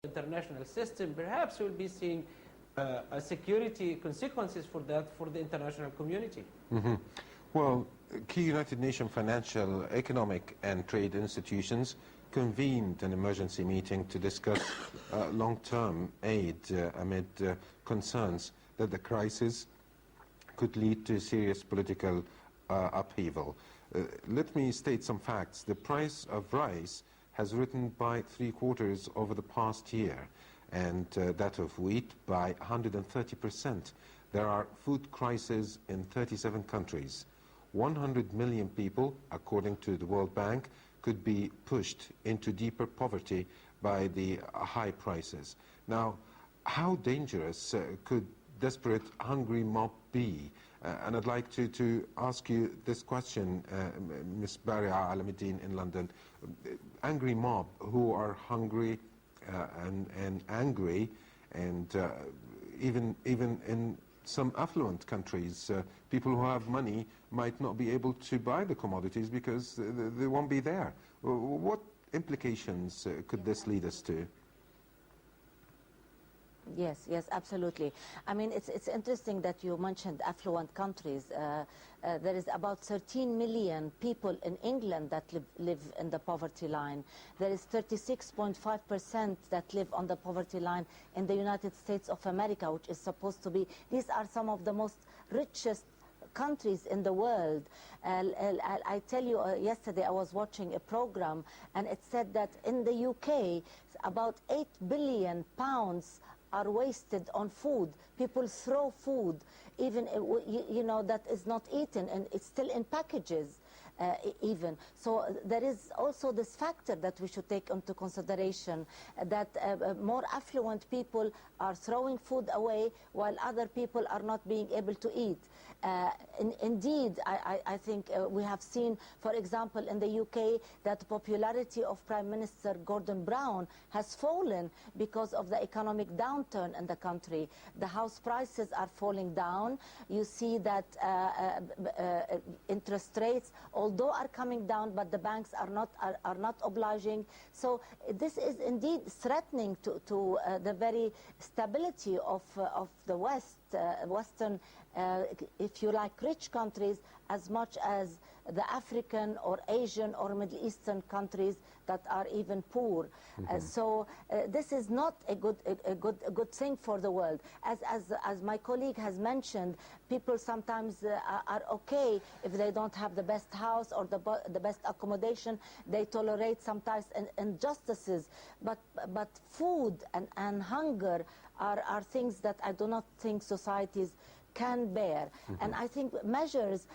international system, perhaps we'll be seeing a security consequences for that for the international community. Mm-hmm. Well, key United Nations financial, economic and trade institutions convened an emergency meeting to discuss long-term aid amid concerns that the crisis could lead to serious political upheaval. Let me state some facts. The price of rice has risen by 3/4 over the past year, and that of wheat by 130%. There are food crises in 37 countries. 100 million people, according to the World Bank, could be pushed into deeper poverty by the high prices. Now, how dangerous could desperate hungry mob be? And I'd like to ask you this question, Ms. Baria Alamuddin in London. Angry mob who are hungry and angry, and even in some affluent countries, people who have money might not be able to buy the commodities because they won't be there. What implications could this lead us to? Yes, yes, absolutely. I mean, it's interesting that you mentioned affluent countries. There is about 13 million people in England that live in the poverty line. There is 36.5% that live on the poverty line in the United States of America, which is supposed to be, these are some of the most richest countries in the world. I tell you, yesterday I was watching a program and it said that in the UK, about 8 billion pounds are wasted on food. People throw food, even you know, that is not eaten, and it's still in packages. Even. So there is also this factor that we should take into consideration, that more affluent people are throwing food away while other people are not being able to eat. Indeed, I think we have seen, for example, in the UK, that the popularity of Prime Minister Gordon Brown has fallen because of the economic downturn in the country. The house prices are falling down. You see that interest rates, although are coming down, but the banks are not obliging. So this is indeed threatening to the very stability of the Western, if you like, rich countries, as much as the African or Asian or Middle Eastern countries that are even poor. So this is not a good thing for the world. As my colleague has mentioned, people sometimes are okay if they don't have the best house or the best accommodation. They tolerate sometimes injustices, but food and hunger are things that I do not think societies can bear. And I think measures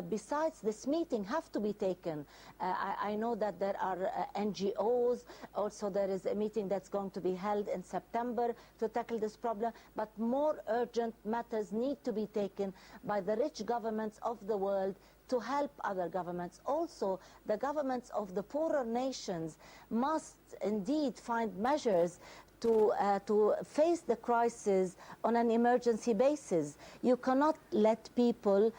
besides this meeting have to be taken. I know that there are NGOs, also there is a meeting that's going to be held in September to tackle this problem, but more urgent matters need to be taken by the rich governments of the world to help other governments. Also, the governments of the poorer nations must indeed find measures to face the crisis on an emergency basis. You cannot let people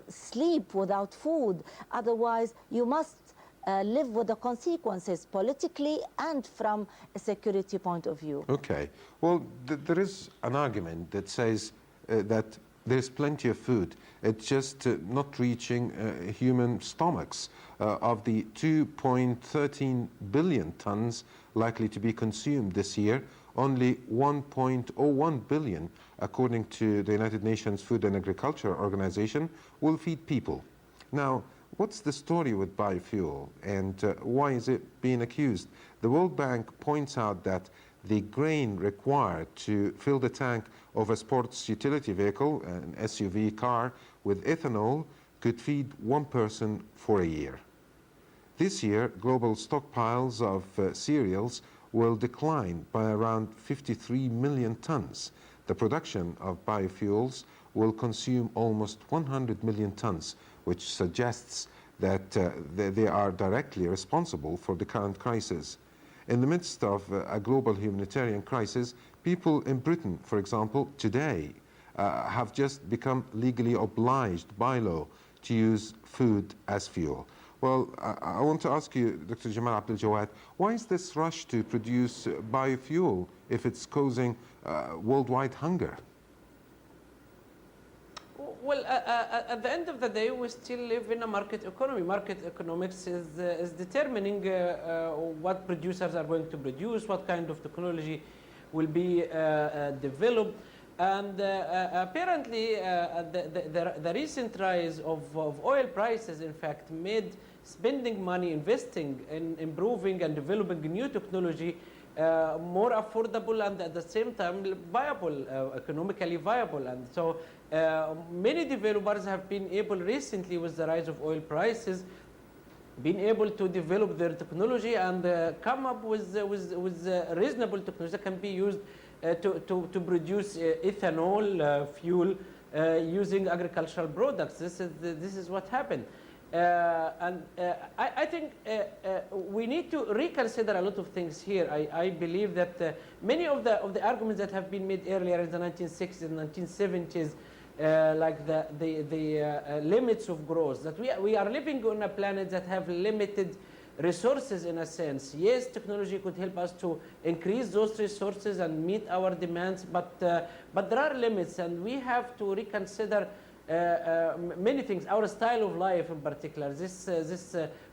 sleep without food. Otherwise, you must live with the consequences politically and from a security point of view. Okay. Well, there is an argument that says that there's plenty of food. It's just not reaching human stomachs. Of the 2.13 billion tons likely to be consumed this year, only 1.01 billion, according to the United Nations Food and Agriculture Organization, will feed people. Now, what's the story with biofuel, and why is it being accused? The World Bank points out that the grain required to fill the tank of a sports utility vehicle, an SUV car, with ethanol could feed one person for a year. This year, global stockpiles of cereals will decline by around 53 million tons. The production of biofuels will consume almost 100 million tons, which suggests that they are directly responsible for the current crisis. In the midst of a global humanitarian crisis, people in Britain, for example, today have just become legally obliged by law to use food as fuel. Well, I want to ask you, Dr. Jamal Abdel Jawad, why is this rush to produce biofuel if it's causing worldwide hunger? Well, at the end of the day, we still live in a market economy. Market economics is determining what producers are going to produce, what kind of technology will be developed. And apparently, the recent rise of oil prices, in fact, made spending money, investing in improving and developing new technology more affordable and at the same time viable, economically viable. And so many developers have been able recently, with the rise of oil prices, been able to develop their technology and come up with reasonable technology that can be used to produce ethanol fuel using agricultural products. This is what happened. I think we need to reconsider a lot of things here. I believe that many of the arguments that have been made earlier in the 1960s and 1970s, like the limits of growth, that we are living on a planet that have limited resources in a sense. Yes, technology could help us to increase those resources and meet our demands, but there are limits, and we have to reconsider many things. Our style of life, in particular, this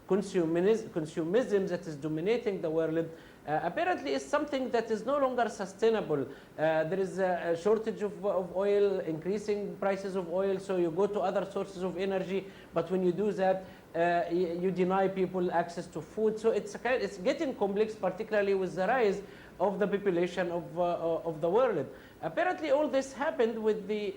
consumerism that is dominating the world, apparently is something that is no longer sustainable. There is a shortage of oil, increasing prices of oil, so you go to other sources of energy, but when you do that, you deny people access to food. So it's getting complex, particularly with the rise of the population of the world. Apparently, all this happened with the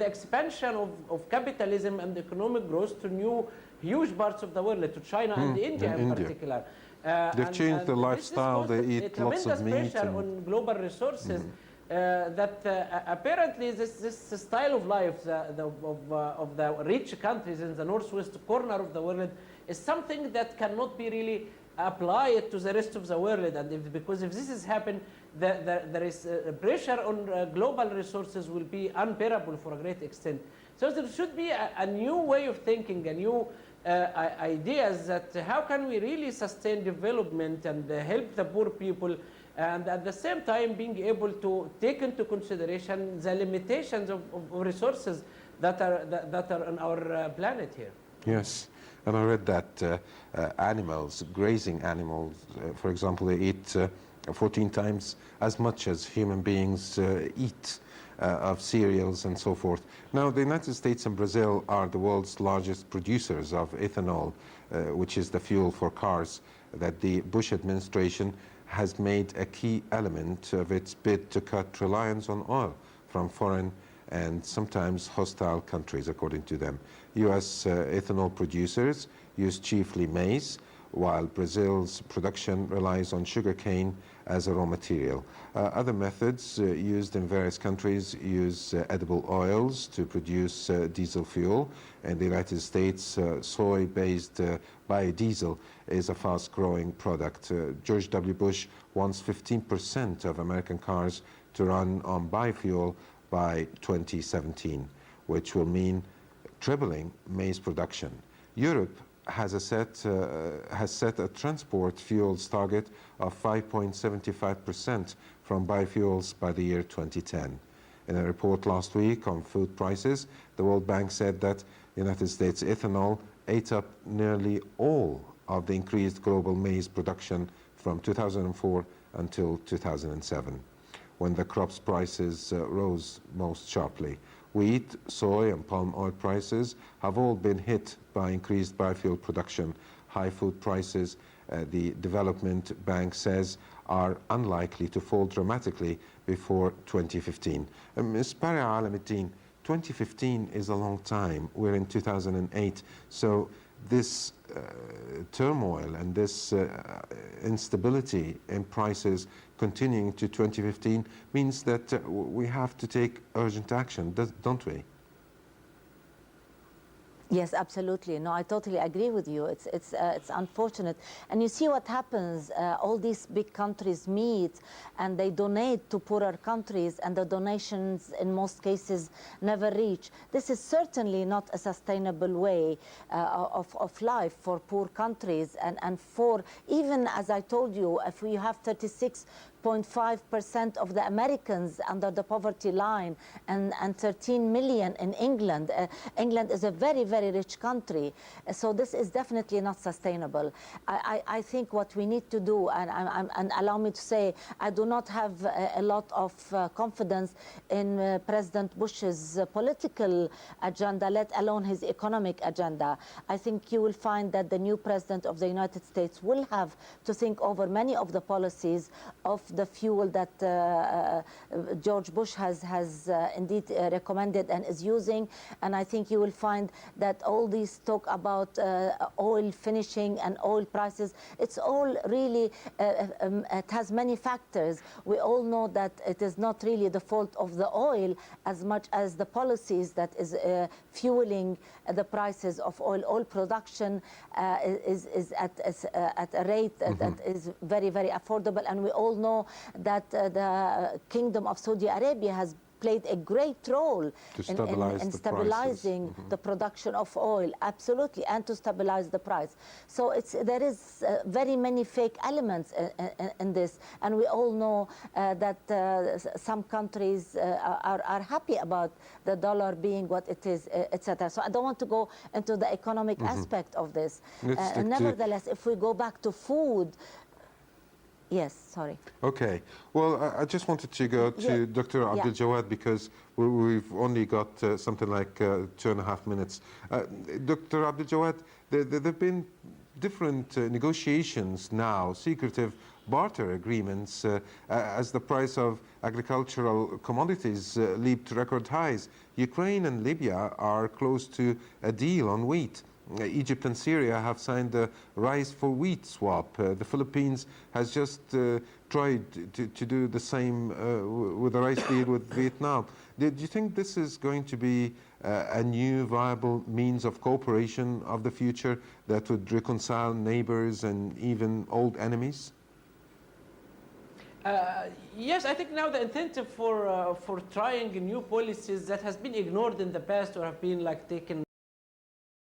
expansion of capitalism and economic growth to new huge parts of the world, to China and India in particular. They've changed their lifestyle. They eat lots of meat. Tremendous pressure on global resources. That apparently this style of life of the rich countries in the northwest corner of the world is something that cannot be really applied to the rest of the world. And because if this has happened, there is pressure on global resources will be unbearable for a great extent. So there should be a new way of thinking, a new ideas that how can we really sustain development and help the poor people, and at the same time being able to take into consideration the limitations of resources that are on our planet here. Yes, and I read that animals, grazing animals, for example, they eat 14 times as much as human beings eat of cereals and so forth. Now, the United States and Brazil are the world's largest producers of ethanol, which is the fuel for cars that the Bush administration has made a key element of its bid to cut reliance on oil from foreign and sometimes hostile countries, according to them. U.S. Ethanol producers use chiefly maize, while Brazil's production relies on sugarcane as a raw material. Other methods used in various countries use edible oils to produce diesel fuel. In the United States, soy-based biodiesel is a fast-growing product. George W. Bush wants 15% of American cars to run on biofuel by 2017, which will mean trebling maize production. Europe has set a transport fuels target of 5.75% from biofuels by the year 2010. In a report last week on food prices, the World Bank said that United States ethanol ate up nearly all of the increased global maize production from 2004 until 2007, when the crops prices rose most sharply. Wheat, soy, and palm oil prices have all been hit by increased biofuel production. High food prices, the Development Bank says, are unlikely to fall dramatically before 2015. Ms. Baria Alamuddin, 2015 is a long time. We're in 2008. So this turmoil and this instability in prices continuing to 2015 means that we have to take urgent action, don't we? Yes, absolutely. No, I totally agree with you. It's unfortunate, and you see what happens. All these big countries meet, and they donate to poorer countries, and the donations, in most cases, never reach. This is certainly not a sustainable way of life for poor countries, and for, even as I told you, if we have 36.5% of the Americans under the poverty line, and 13 million in England. England is a very, very rich country. So this is definitely not sustainable. I think what we need to do, and allow me to say, I do not have a lot of confidence in President Bush's political agenda, let alone his economic agenda. I think you will find that the new President of the United States will have to think over many of the policies of the fuel that George Bush has indeed recommended and is using. And I think you will find that all these talk about oil finishing and oil prices, it's all really, it has many factors. We all know that it is not really the fault of the oil as much as the policies that is fueling the prices of oil. Oil production is at a rate that is very, very affordable. And we all know that the Kingdom of Saudi Arabia has played a great role in stabilizing the production of oil, absolutely, and to stabilize the price. So there is very many fake elements in this, and we all know that some countries are happy about the dollar being what it is, etc. So I don't want to go into the economic aspect of this. Nevertheless, if we go back to food. Yes, sorry. Okay. Well, I just wanted to go to Dr. Abdul Jawad, because we've only got something like 2.5 minutes. Dr. Abdul Jawad, there have been different negotiations now, secretive barter agreements, as the price of agricultural commodities leaped record highs. Ukraine and Libya are close to a deal on wheat. Egypt and Syria have signed a rice for wheat swap. The Philippines has just tried to do the same with the rice deal with Vietnam. Do you think this is going to be a new viable means of cooperation of the future that would reconcile neighbors and even old enemies? Yes, I think now the incentive for trying new policies that has been ignored in the past or have been like taken